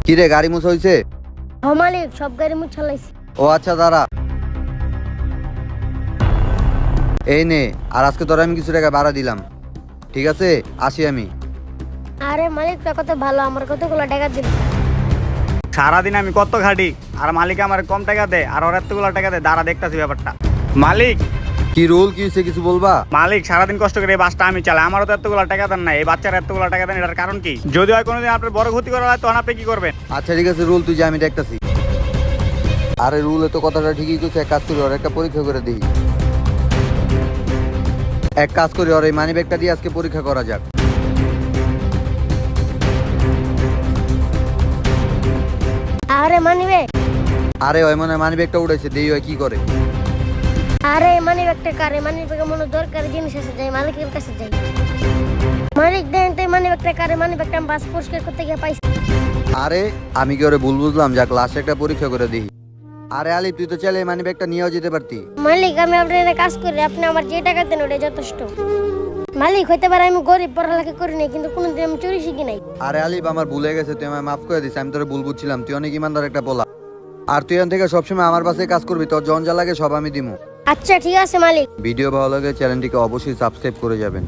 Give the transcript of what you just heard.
কি রে, গাড়ি মুছা হইছে? হ মালিক, সব গাড়ি মুছা লাইছি। ও আচ্ছা, দাঁড়া। এই নে, আর আজকে তোর আমি কিছু টাকা ভাড়া দিলাম, ঠিক আছে? আসি আমি। আরে মালিক, কত ভালো, আমার কতগুলো টাকা দিল। সারাদিন আমি কত ঘাটি, আর মালিক আমার কম টাকা দেয়, আর ওর এতগুলো টাকা দেয়। দাঁড়া দেখতাছি ব্যাপারটা। মালিক, কি রোল, কি হয়েছে, কিছু বলবা? মালিক সারাদিন কষ্ট করে এই বাসটা আমি চালাই, আমারও তো এতগুলো টাকা দেন না, এই বাচ্চার এতগুলো টাকা দেন, এটার কারণ কি? যদি হয় কোনোদিন আপনার বড় ক্ষতি করা হয়, তখন আপনি কি করবেন? আচ্ছা ঠিক আছে রুল, তুই যা, আমি দেখতাছি। আরে রুলে তো কথাটা ঠিকই কইছে, এক কাজ করি, ওর একটা পরীক্ষা করে দিই। এক কাজ করি, ওর এই মানি ব্যাগটা দিয়ে আজকে পরীক্ষা করা যাক। আরে মানিবে, আরে ওই মনে মানি ব্যাগটা উঠেছে, দেই ওই কি করে। আরে মানি ব্যাগটা কারে, মানি ব্যাগে মনে দরকারি জিনিস আছে, যাই মালিকের কাছে যাই। মালিক দেন তো মানি ব্যাগটা কারে, মানি ব্যাগটা আমি বাস পরিষ্কার করতে গিয়ে পাইছি। আরে আমি কি ওরে ভুল বুঝলাম? যাক লাস্টে একটা পরীক্ষা করে দিই। আরে আলিফ, তুই তো চাইলে এই মানি ব্যাগটা নিয়েও যেতে পারতি। মালিক, আমি আপনার কাজ করি, আপনি আমার যে টাকা দেন ওটাই যথেষ্ট। মালিক, হইতে পারে আমি গরিব, পড়ালেখা করি নাই, কিন্তু কোনোদিন আমি চুরি শিখি নাই। আরে আলিফ, আমার ভুলে গেছে, তুই আমায় মাফ করে দিস। আমি তোরে ভুল বুঝছিলাম, তুই অনেক ইমানদার একটা পোলা। আর তুই এখান থেকে সবসময় আমার পাশে কাজ করবি, তোর জন যা লাগে সব আমি দিমু। আচ্ছা ঠিক আছে মালিক। ভিডিও ভালো লাগে চ্যানেলটিকে অবশ্যই সাবস্ক্রাইব করে যাবেন।